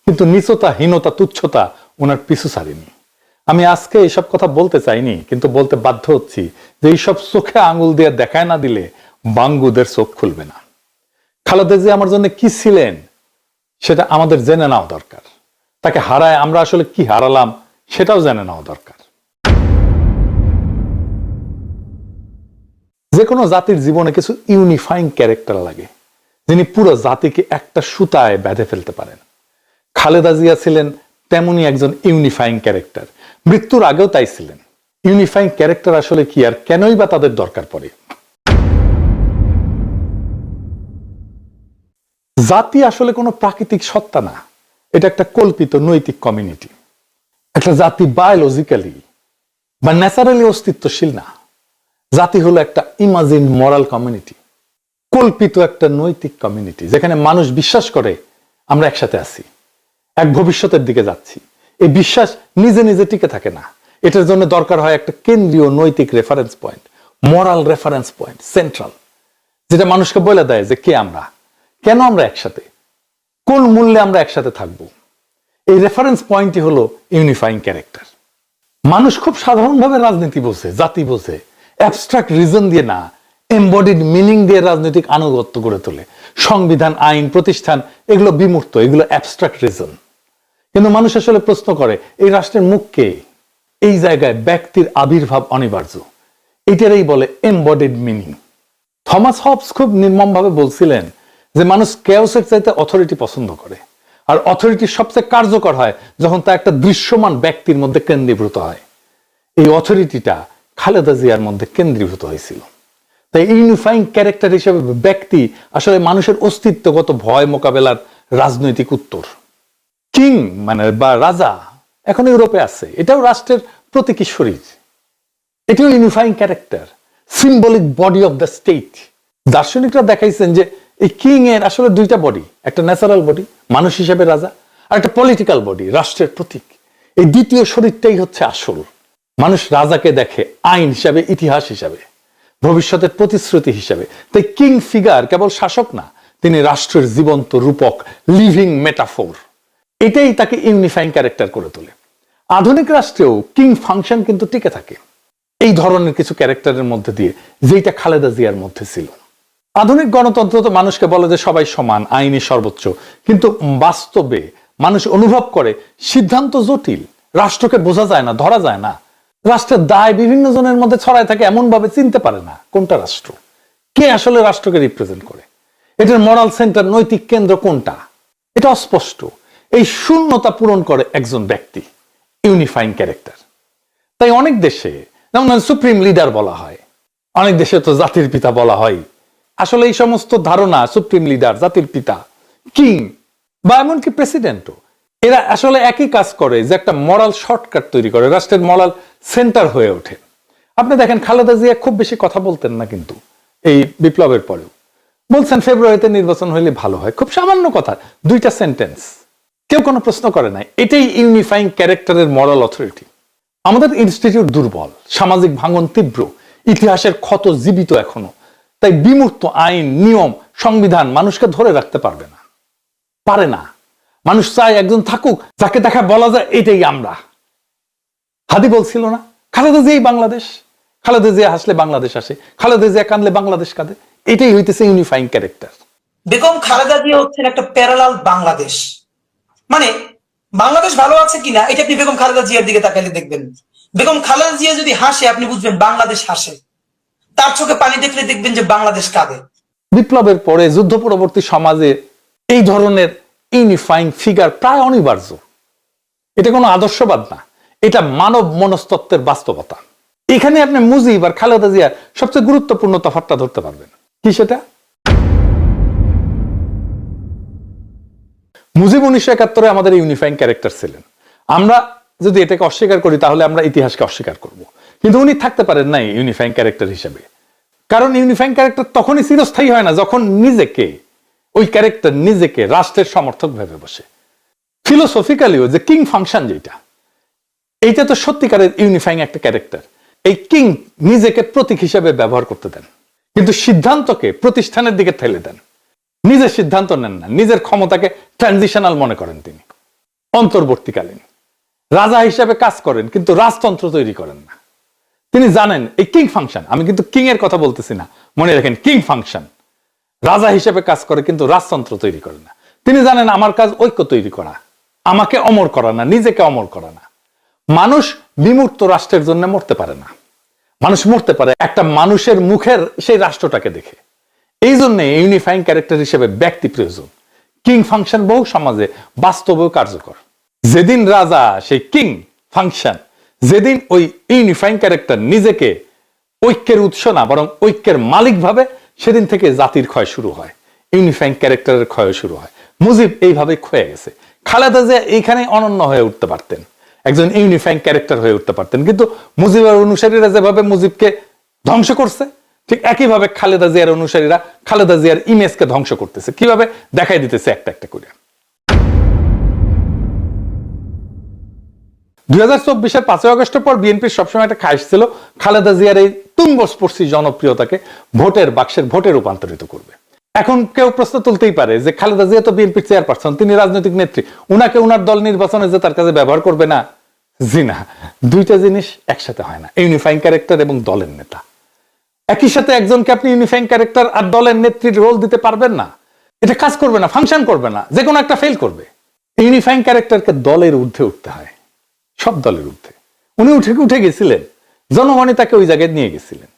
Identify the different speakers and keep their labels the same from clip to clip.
Speaker 1: কিন্তু নীচতা, হীনতা, তুচ্ছতা ওনার পিছু ছাড়েনি। আমি আজকে এইসব কথা বলতে চাইনি, কিন্তু বলতে বাধ্য হচ্ছি যে এইসব চোখে আঙুল দিয়ে দেখায় না দিলে বাঙ্গুদের চোখ খুলবে না। খালেদা জিয়া আমার জন্য কি ছিলেন সেটা আমাদের জেনে নেওয়া দরকার। তাকে হারায় আমরা আসলে কি হারালাম সেটাও জেনে নেওয়া দরকার। যে কোনো জাতির জীবনে কিছু ইউনিফাইং ক্যারেক্টার লাগে, যিনি পুরো জাতিকে একটা সুতায় বেঁধে ফেলতে পারেন। খালেদা জিয়া ছিলেন তেমনি একজন ইউনিফাইং ক্যারেক্টার, মৃত্যুর আগেও তাই ছিলেন। ইউনিফাইং ক্যারেক্টার আসলে কি আর কেনই বা তাদের দরকার পড়ে? জাতি আসলে কোনো প্রাকৃতিক সত্তা না, এটা একটা কল্পিত নৈতিক কমিউনিটি। একটা জাতি বায়োলজিক্যালি বা ন্যাচারালি অস্তিত্বশীল না। জাতি হলো একটা ইমাজিন মরাল কমিউনিটি, কল্পিত একটা নৈতিক কমিউনিটি, যেখানে মানুষ বিশ্বাস করে আমরা একসাথে আছি, এক ভবিষ্যতের দিকে যাচ্ছি। এই বিশ্বাস নিজে নিজে টিকে থাকে না, এটার জন্য দরকার হয় একটা কেন্দ্রীয় নৈতিক রেফারেন্স পয়েন্ট, মরাল রেফারেন্স পয়েন্ট, সেন্ট্রাল, যেটা মানুষকে বলে দেয় যে কে আমরা, কেন আমরা একসাথে, কোন মূল্যে আমরা একসাথে থাকব। এই রেফারেন্স পয়েন্টই হলো ইউনিফাইং ক্যারেক্টার। মানুষ খুব সাধারণভাবে রাজনীতি বোঝে, জাতি বোঝে, অ্যাবস্ট্রাক্ট রিজন দিয়ে না, এমবডিড মিনিং দিয়ে রাজনৈতিক আনুগত্য গড়ে তোলে। সংবিধান, আইন, প্রতিষ্ঠান এগুলো বিমূর্ত, এগুলো অ্যাবস্ট্রাক্ট রিজন। কিন্তু মানুষ আসলে প্রশ্ন করে এই রাষ্ট্রের মুখ কে? এই জায়গায় ব্যক্তির আবির্ভাব অনিবার্য, এটারই বলে এমবডিড মিনিং। থমাস হবস খুব নির্মমভাবে বলছিলেন যে মানুষ কেওসের চাইতে অথরিটি পছন্দ করে, আর অথরিটি সবচেয়ে কার্যকর হয় যখন তা একটা দৃশ্যমান ব্যক্তির মধ্যে কেন্দ্রীভূত হয়। এই অথরিটিটা খালেদা জিয়ার মধ্যে কেন্দ্রীভূত হয়েছিল। তাই ইউনিফাইং ক্যারেক্টার হিসেবে ব্যক্তি আসলে মানুষের অস্তিত্বগত ভয় মোকাবেলার রাজনৈতিক উত্তর। কিং মানে বা রাজা এখন ইউরোপে আছে, এটাও রাষ্ট্রের প্রতীকী শরীর, এটাও unifying character, symbolic body of the state. দার্শনিকরা দেখাইছেন যে এই কিং এর আসলে দুইটা বডি, একটা ন্যাচারাল বডি মানুষ হিসেবে রাজা, আর একটা পলিটিক্যাল বডি রাষ্ট্রের প্রতীক। এই দ্বিতীয় শরীরটাই হচ্ছে আসল। মানুষ রাজাকে দেখে আইন হিসাবে, ইতিহাস হিসাবে, ভবিষ্যতের প্রতিশ্রুতি হিসাবে। তাই কিং ফিগার কেবল শাসক না, তিনি রাষ্ট্রের জীবন্ত রূপক, লিভিং মেটাফোর। এটাই তাকে ইউনিফাইং ক্যারেক্টার করে তোলে। আধুনিক রাষ্ট্রেও কিং ফাংশন কিন্তু টিকে থাকে এই ধরনের কিছু ক্যারেক্টারের মধ্যে দিয়ে, যেটা খালেদা জিয়ার মধ্যে ছিল। আধুনিক গণতন্ত্র তো মানুষকে বলে যে সবাই সমান, আইনই সর্বোচ্চ, কিন্তু বাস্তবে মানুষ অনুভব করে সিদ্ধান্ত জটিল, রাষ্ট্রকে বোঝা যায় না, ধরা যায় না। রাষ্ট্রের দায় বিভিন্ন জনের মধ্যে ছড়ায় থাকে, এমন ভাবে চিনতে পারে না কোনটা রাষ্ট্র, কে আসলে রাষ্ট্রকে রিপ্রেজেন্ট করে, এটার মরাল সেন্টার, নৈতিক কেন্দ্র কোনটা, এটা অস্পষ্ট। এই শূন্যতা পূরণ করে একজন ব্যক্তি, ইউনিফাইং ক্যারেক্টার। তাই অনেক দেশে যেমন সুপ্রিম লিডার বলা হয়, অনেক দেশে তো জাতির পিতা বলা হয়। আসলে এই সমস্ত ধারণা, সুপ্রিম লিডার, জাতির পিতা, কিং বা এমনকি প্রেসিডেন্টও, এরা আসলে একই কাজ করে, যে একটা মরাল শর্টকাট তৈরি করে, রাষ্ট্রের মরাল সেন্টার হয়ে ওঠে। আপনি দেখেন খালেদা জিয়া খুব বেশি কথা বলতেন না, কিন্তু এই বিপ্লবের পরেও বলছেন ফেব্রুয়ারিতে নির্বাচন হইলে ভালো হয়, খুব সামান্য কথা, দুইটা সেন্টেন্স, কেউ কোনো প্রশ্ন করে নাই। এটাই ইউনিফাইং ক্যারেক্টারের মরাল অথরিটি। আমাদের ইনস্টিটিউট দুর্বল, সামাজিক ভাঙন তীব্র, ইতিহাসের ক্ষত জীবিত এখনো। তাই বিমূর্ত আইন, নিয়ম, সংবিধান মানুষকে ধরে রাখতে পারবে না, পারে না। মানুষ চায় একজন থাকুক যাকে দেখা বলা যায় এটাই আমরা। হাদি বলছিল না, খালেদা জিয়াই বাংলাদেশ, খালেদা জিয়া হাসলে বাংলাদেশ আসে, খালেদা জিয়া কাঁদলে বাংলাদেশ কাঁদে। এটাই হইতেছে ইউনিফাইং ক্যারেক্টার।
Speaker 2: বেগম খালেদা জিয়া হচ্ছেন একটা প্যারালাল বাংলাদেশ। মানে বাংলাদেশ ভালো আছে কিনা এটা আপনি বেগম খালেদা জিয়ার দিকে তাকালে দেখবেন। বেগম খালেদা জিয়া যদি হাসে আপনি বুঝবেন বাংলাদেশ হাসে, তার চোখে পানি দেখলে দেখবেন যে বাংলাদেশ কাঁদে।
Speaker 1: বিপ্লবের পরে যুদ্ধ পরবর্তী সমাজে এই ধরনের ইউনিফাইং ফিগার প্রায় অনিবার্য। এটা কোনো আদর্শবাদ না, এটা মানব মনস্তত্ত্বের বাস্তবতা। এখানে আপনি মুজিব আর খালেদা জিয়ার সবচেয়ে গুরুত্বপূর্ণ তফাৎটা ধরতে পারবেন। কি সেটা? মুজিব 1971 আমাদের ইউনিফাইং ক্যারেক্টার ছিলেন। আমরা যদি এটাকে অস্বীকার করি তাহলে আমরা ইতিহাসকে অস্বীকার করব। কিন্তু উনি থাকতে পারেন নাই ইউনিফাইং ক্যারেক্টার হিসেবে, কারণ ইউনিফাইং ক্যারেক্টার তখনই চিরস্থায়ী হয় না যখন নিজেকে, ওই ক্যারেক্টার নিজেকে রাষ্ট্রের সমর্থক ভেবে বসে। ফিলোসফিক্যালিও যে কিং ফাংশন যেটা, এইটা তো সত্যিকারের ইউনিফাইং একটা ক্যারেক্টার। এই কিং নিজেকে প্রতীক হিসেবে ব্যবহার করতে দেন, কিন্তু সিদ্ধান্তকে প্রতিষ্ঠানের দিকে ঠেলে দেন। নিজের সিদ্ধান্ত নেন না, নিজের ক্ষমতাকে ট্রানজিশনাল মনে করেন তিনি। অন্তর্বর্তীকালীন রাজা হিসেবে কাজ করেন, কিন্তু রাজতন্ত্র তৈরি করেন না। তিনি জানেন এই কিং ফাংশন, আমি কিন্তু কিং এর কথা বলতেছি না, মনে রাখেন কিং ফাংশন, রাজা হিসেবে কাজ করে কিন্তু রাজতন্ত্র তৈরি করে না। তিনি জানেন আমার কাজ ঐক্য তৈরি করা, আমাকে অমর করা না, নিজেকে অমর করা না। মানুষ বিমূর্ত রাষ্ট্রের জন্য মরতে পারে না, মানুষ মরতে পারে একটা মানুষের মুখের সেই রাষ্ট্রটাকে দেখে। এই জন্য ইউনিফাইং ক্যারেক্টার হিসেবে ব্যক্তি প্রয়োজন। কিং ফাংশন বহু সমাজে বাস্তবেও কার্যকর। যেদিন রাজা সেই কিং ফাংশন, যেদিন ওই ইউনিফাইং ক্যারেক্টার নিজেকে ঐক্যের উৎস না বরং ঐক্যের মালিক ভাবে, সেদিন থেকে জাতির ক্ষয় শুরু হয়, ইউনিফাইং ক্যারেক্টারের ক্ষয় শুরু হয়। মুজিব এইভাবে ক্ষয়ে গেছে। খালেদা জিয়া এইখানে অনন্য হয়ে উঠতে পারতেন, একজন ইউনিফাইং ক্যারেক্টার হয়ে উঠতে পারতেন, কিন্তু মুজিবের অনুসারীরা যেভাবে মুজিবকে ধ্বংস করছে, ঠিক একইভাবে খালেদা জিয়ার অনুসারীরা খালেদা জিয়ার ইমেজকে ধ্বংস করতেছে। কিভাবে দেখাই দিতেছে একটা একটা করে। 2024-এর 5ই আগস্টের পর বিএনপির সবসময় একটা খায়েশ ছিল খালেদা জিয়ার এই তুঙ্গস্পর্শী জনপ্রিয়তাকে ভোটের বাক্সের ভোটে রূপান্তরিত করবে। এখন কেউ প্রশ্ন তুলতেই পারে যে খালেদা জিয়া তো বিএনপির চেয়ারপারসন, তিনি রাজনৈতিক নেত্রী, উনাকে উনার দল নির্বাচনে যে তার কাছে ব্যবহার করবে না। জি না, দুইটা জিনিস একসাথে হয় না, ইউনিফাইং ক্যারেক্টার এবং দলের নেতা। একই সাথে একজনকে আপনি ইউনিফাইং ক্যারেক্টার আর দলের নেত্রীর রোল দিতে পারবেন না, এটা কাজ করবে না, ফাংশন করবে না, যে কোনো একটা ফেল করবে। ইউনিফাইং ক্যারেক্টারকে দলের ঊর্ধ্বে উঠতে হয়, সব দলের ঊর্ধ্বে। উনি উঠে গেছিলেন, জনগণই তাকে ওই জায়গায় নিয়ে গেছিলেন,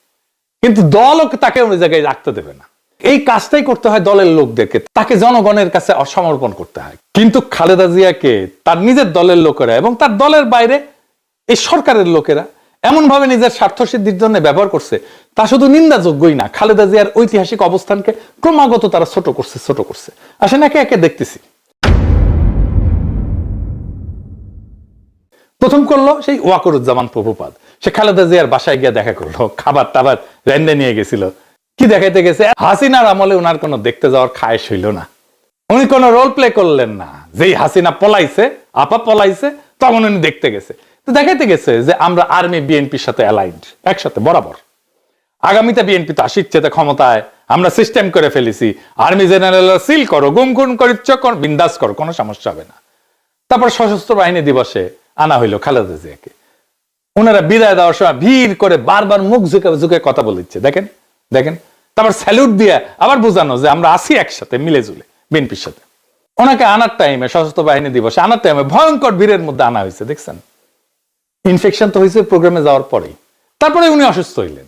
Speaker 1: কিন্তু দলও তাকে ওই জায়গায় রাখতে দেবে না। এই কাজটাই করতে হয় দলের লোকদেরকে, তাকে জনগণের কাছে সমর্পণ করতে হয়। কিন্তু খালেদা জিয়াকে তার নিজের দলের লোকেরা এবং তার দলের বাইরে এই সরকারের লোকেরা এমন ভাবে নিজের স্বার্থ সিদ্ধির জন্য ব্যবহার করছে, তা শুধু নিন্দাযোগ্যই না, খালেদা জিয়ার ঐতিহাসিক অবস্থানকে ক্রমাগত তারা ছোট করছে। আসেন একে একে দেখতেছি। প্রথম করলো সেই ওয়াকরুজ্জামান প্রভুপাদ, সে খালেদা জিয়ার বাসায় গিয়ে দেখা করলো, খাবার টাবার রেন্দে নিয়ে গেছিল। কি দেখাইতে গেছে? হাসিনার আমলে উনার কোনো দেখতে যাওয়ার খায়েশ হইল না, উনি কোনো রোল প্লে করলেন না। যেই হাসিনা পলাইছে, আপা পলাইছে, তখন উনি দেখতে গেছে। তো দেখাইতে গেছে যে আমরা আর্মি বিএনপির সাথে অ্যালাইন্ড, একসাথে বরাবর। আগামীতে বিএনপি তো আসিচ্ছে ক্ষমতায়, আমরা সিস্টেম করে ফেলেছি, আর্মি জেনারেল সিল করো, গুম খুন করিচ্ছ, বিন্দাস করো, কোনো সমস্যা হবে না। তারপর সশস্ত্র বাহিনী দিবসে আনা হইল খালেদা জিয়াকে, ওনারা বিদায় দেওয়ার সময় ভিড় করে বারবার মুখ ঝুঁকে কথা বলিচ্ছে, দেখেন। তারপর স্যালুট দিয়ে আবার বোঝানো যে আমরা আসি একসাথে মিলে জুলে বিএনপির সাথে। ওনাকে আনার টাইমে, সশস্ত্র বাহিনী দিবসে আনার টাইমে ভয়ঙ্কর ভিড়ের মধ্যে আনা হয়েছে, দেখছেন। ইনফেকশন তো হয়েছে প্রোগ্রামে যাওয়ার পরেই। তারপরে উনি অসুস্থ হইলেন।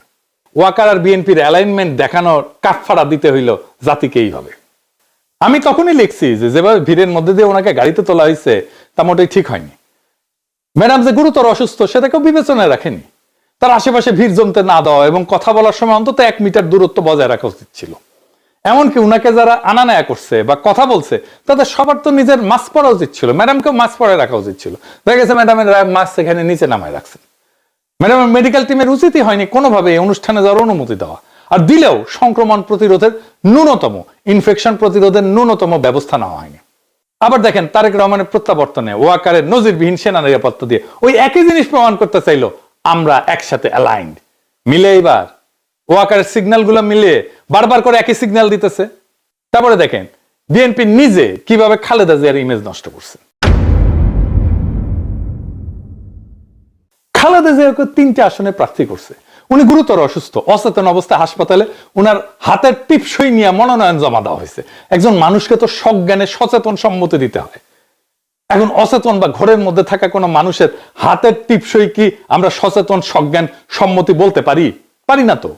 Speaker 1: ওয়াকার আর বিএনপির অ্যালাইনমেন্ট দেখানোর কাঠফাড়া দিতে হইল জাতিকে এইভাবে। আমি তখনই লিখছি যে যেভাবে ভিড়ের মধ্যে দিয়ে ওনাকে গাড়িতে তোলা হয়েছে তা মোটেই ঠিক হয়নি। ম্যাডাম যে গুরুতর অসুস্থ সেটা কেউ বিবেচনায় রাখেনি। তার আশেপাশে ভিড় জমতে না দেওয়া এবং কথা বলার সময় অন্তত 1 মিটার দূরত্ব বজায় রাখা উচিত ছিল। এমনকি উনাকে যারা আনা নেয়া করছে বা কথা বলছে তাদের সবার তো নিজের মাস্ক পরা উচিত ছিল, ম্যাডামকেও মাস্ক পরে রাখা উচিত ছিল। দেখা গেছে ম্যাডামের মাস্ক এখানে নিচে নামায় রাখছেন। ম্যাডামের মেডিকেল টিমের উচিতই হয়নি কোনোভাবে এই অনুষ্ঠানে যাওয়ার অনুমতি দেওয়া, আর দিলেও সংক্রমণ প্রতিরোধের ন্যূনতম, ইনফেকশন প্রতিরোধের ন্যূনতম ব্যবস্থা নেওয়া হয়নি। আবার দেখেন তারেক রহমানের প্রত্যাবর্তনে ওয়াকারের নজিরবিহীন সেনা নিরাপত্তা দিয়ে ওই একই জিনিস প্রমাণ করতে চাইলো আমরা একসাথে অ্যালাইন্ড। মিলে এবার ওয়াকারের সিগন্যাল গুলো মিলিয়ে বারবার করে একই সিগন্যাল দিতেছে। তারপরে দেখেন বিএনপি নিজে কিভাবে খালেদা জিয়ার ইমেজ নষ্ট করছে। খালেদা জিয়াকে 3টে আসনে প্রার্থী করছে। উনি গুরুতর অসুস্থ, অচেতন অবস্থায় হাসপাতালে, উনার হাতের টিপসই নিয়ে মনোনয়ন জমা দেওয়া হয়েছে। একজন মানুষকে তো সজ্ঞানে সচেতন সম্মতি দিতে হয়। এখন অচেতন বা ঘরের মধ্যে থাকা কোনো মানুষের হাতের টিপসই কি আমরা সচেতন সজ্ঞান সম্মতি বলতে পারি না। তো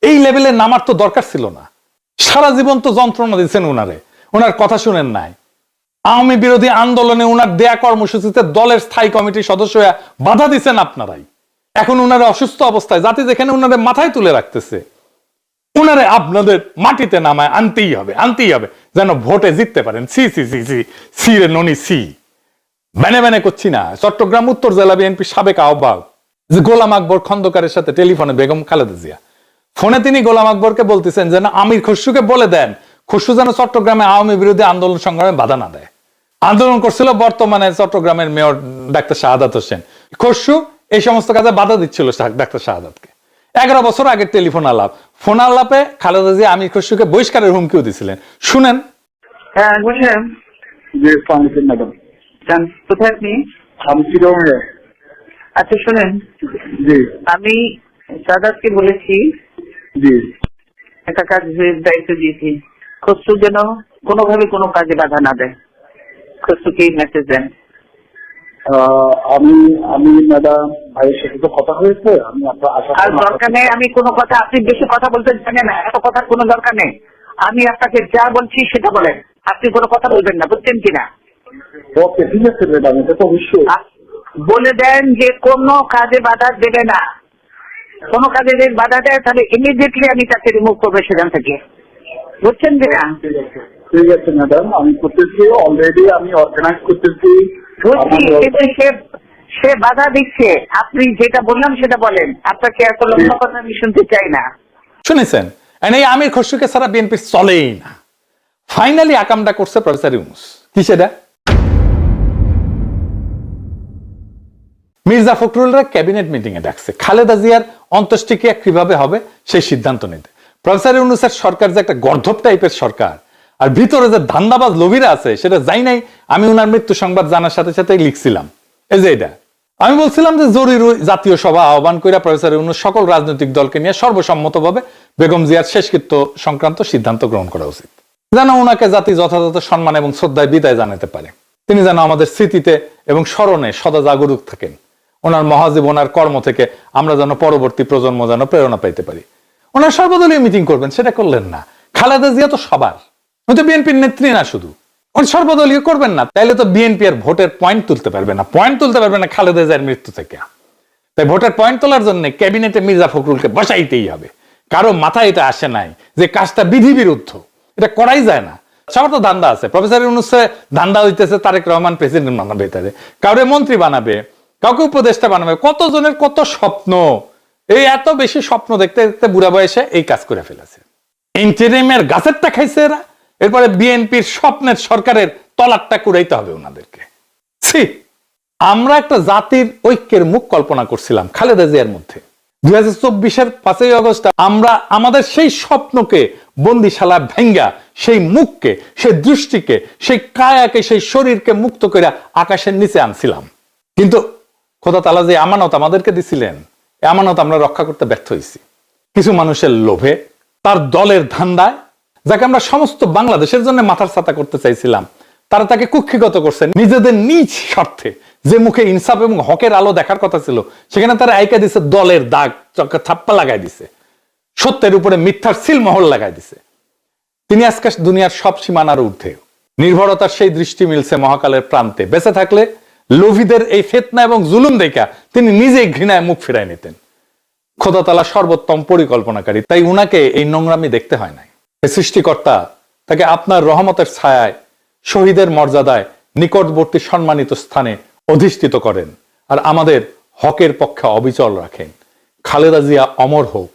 Speaker 1: এই লেভেলে নামার তো দরকার ছিল না। সারা জীবন তো যন্ত্রণা দিচ্ছেন উনারে, ওনার কথা শুনেন নাই। আওয়ামী বিরোধী আন্দোলনে উনার দেয়া কর্মসূচিতে দলের স্থায়ী কমিটির সদস্য হয়ে বাধা দিচ্ছেন আপনারাই। এখন উনারে অসুস্থ অবস্থায় জাতি যেখানে উনারে মাথায় তুলে রাখতেছে, উনারে আপনাদের মাটিতে নামায় আনতেই হবে যেন ভোটে জিততে পারেন। সি রে ননি সি। ব্যানে করছি না। চট্টগ্রাম উত্তর জেলা বিএনপি সাবেক আহ্বায়ক যে গোলাম আকবর খন্দকারের সাথে টেলিফোনে বেগম খালেদা জিয়া ফোনে তিনি গোলাম আকবরকে বলতেছেন যেন আমির খসরুকে বলে দেন খসরু যেন চট্টগ্রামে আওয়ামী বিরোধী আন্দোলন সংগ্রামে বাধা না দেয়। আন্দোলন করছিল বর্তমানে চট্টগ্রামের মেয়র ডাক্তার শাহাদাত হোসেন। খসরু এই সমস্ত কাজে বাধা দিচ্ছিল ডাক্তার শাহাদাতকে। 11 বছর আগের টেলিফোন আলাপ। ফোন আলাপে খালেদা জিয়া আমির খসরুকে বহিষ্কারের হুমকিও দিছিলেন। শুনেন।
Speaker 3: হ্যাঁ বুঝলেন। ম্যাডাম চান? কোথায় আপনি?
Speaker 4: আমি চিরঙ্গে।
Speaker 3: আচ্ছা শোনেন,
Speaker 4: জি
Speaker 3: আমি সাদাতকে বলেছি
Speaker 4: জি।
Speaker 3: একটা কাজের দায়িত্ব দিয়েছি, খসরু যেন কোনোভাবে কোনো কাজে বাধা না দেয়। খসরুকে মেসেজ দেন।
Speaker 4: আমি আমি ম্যাডাম ভাইয়ের সাথে তো কথা হয়েছে, আমি আপনার আশা
Speaker 3: আর দরকার নেই আমি কোনো কথা, আপনি বেশি কথা বলতে জানেন না, এত কথার কোনো দরকার নেই। আমি আপনাকে যা বলছি সেটা বলেন, আপনি কোনো কথা বলবেন না, বুঝছেন কিনা?
Speaker 4: ওকে ঠিক আছে ম্যাডাম, এটা তো অবশ্যই।
Speaker 3: বলে দেন যে কোনো কাজে বাধা দেবে না, কোনো কাজে যদি বাধা দেয় তাহলে ইমিডিয়েটলি আমি তাকে রিমুভ করবো সেখান থেকে, বুঝছেন কিনা?
Speaker 4: ঠিক আছে ম্যাডাম, আমি করতেছি, অলরেডি আমি অর্গানাইজ করতেছি।
Speaker 3: বুঝছি, কিন্তু সে বাধা দিচ্ছে। আপনি যেটা বললাম সেটা বলেন, আপনাকে এত লম্বা কথা আমি শুনতে চাই না।
Speaker 1: শুনেছেন, এই আমির খসরুকে ছাড়া বিএনপি চলেই না। ফাইনালি আকামটা করছে প্রফেসর ইউনূস। কি সেটা? মির্জা ফখরুলরা ক্যাবিনেট মিটিং এ ডাকছে খালেদা জিয়ার অন্ত্যেষ্টিক্রিয়া কিভাবে হবে সেই সিদ্ধান্ত নিতে। প্রফেসর ইউনূসের সরকার যে একটা গর্ধব টাইপের সরকার, আর ভিতরে যে ধান্দাবাজ লোভীরা আছে সেটা যাই নাই। আমি ওনার মৃত্যু সংবাদ জানার সাথে সাথে লিখছিলাম এই যে এটা, আমি বলছিলাম যে জরুরি জাতীয় সভা আহ্বান করে প্রফেসর ইউনূস সকল রাজনৈতিক দলকে নিয়ে সর্বসম্মতভাবে বেগম জিয়ার শেষকৃত্য সংক্রান্ত সিদ্ধান্ত গ্রহণ করা উচিত, যেন ওনাকে জাতি যথাযথ সম্মান এবং শ্রদ্ধায় বিদায় জানাতে পারে। তিনি যেন আমাদের স্মৃতিতে এবং স্মরণে সদা জাগরুক থাকেন। ওনার মহাজীবন আর কর্ম থেকে আমরা যেন পরবর্তী প্রজন্ম যেন প্রেরণা পাইতে পারি। ওনার সর্বদলীয় মিটিং করবেন, সেটা করলেন না। খালেদা জিয়া তো সবার, হয়তো বিএনপির নেত্রী না শুধু, উনি সর্বদলীয় করবেন না, তাইলে তো বিএনপি আর ভোটের পয়েন্ট তুলতে পারবে না, পয়েন্ট তুলতে পারবে না খালেদা জিয়ার মৃত্যু থেকে। তাই ভোটের পয়েন্ট তোলার জন্য ক্যাবিনেটে মির্জা ফখরুলকে বসাইতেই হবে। কারো মাথায় এটা আসে নাই যে কাজটা বিধি বিরুদ্ধ, এটা করাই যায় না। সবার তো ধান্দা আছে, প্রফেসর ইউনূসে ধান্দা হইতেছে তারেক রহমান প্রেসিডেন্ট বানাবে, তারে কাউরে মন্ত্রী বানাবে, কাউকে উপদেষ্টা বানাবে, কত জনের কত স্বপ্ন। এই এত বেশি স্বপ্ন দেখতে দেখতে বুড়া বয়সে এই কাজ করে ফেলেছে। ইন্টারিমের গাছেরটা খাইছে এরা, এরপরে বিএনপির স্বপ্নের সরকারের তলারটা কুড়াইতে হবে ওনাদেরকে। আমরা একটা জাতির ঐক্যের মুখ কল্পনা করছিলাম খালেদা জিয়ার মধ্যে। 2024-এর 5ই আগস্ট আমরা আমাদের সেই স্বপ্নকে বন্দিশালা ভেঙ্গা, সেই মুখকে, সেই দৃষ্টিকে, সেই কায়াকে, সেই শরীরকে মুক্ত করে আকাশের নিচে আনছিলাম। কিন্তু খোদা তাআলা যে আমানত আমাদেরকে দিছিলেন, আমানত আমরা রক্ষা করতে ব্যর্থ হয়েছি। কিছু মানুষের লোভে, তার দলের ধান্দায়, যাকে আমরা সমস্ত বাংলাদেশের জন্য মাথার ছাতা করতে চাইছিলাম, তারা তাকে কুক্ষিগত করছে নিজেদের নিজ স্বার্থে। যে মুখে ইনসাফ এবং হকের আলো দেখার কথা ছিল, সেখানে তারা আইকা দিছে দলের দাগ, চক্কা ছাপ্পা লাগাই দিছে, সত্যের উপরে মিথ্যার সিলমোহর লাগাই দিছে। তিনি আজকে দুনিয়ার সব সীমানার ঊর্ধ্বে, নির্ভরতার সেই দৃষ্টি মিলছে মহাকালের প্রান্তে। বেঁচে থাকলে লোভীদের এই ফিতনা এবং জুলুম দেখা তিনি নিজেই ঘৃণায় মুখ ফিরাই নিতেন। খোদা তাআলা সর্বোত্তম পরিকল্পনাকারী, তাই উনাকে এই নোংরামি দেখতে হয় নাই। সৃষ্টিকর্তা তাকে আপনার রহমতের ছায়ায়, শহীদের মর্যাদায়, নিকটবর্তী সম্মানিত স্থানে অধিষ্ঠিত করেন আর আমাদের হকের পক্ষে অবিচল রাখেন। খালেদা জিয়া অমর হোক।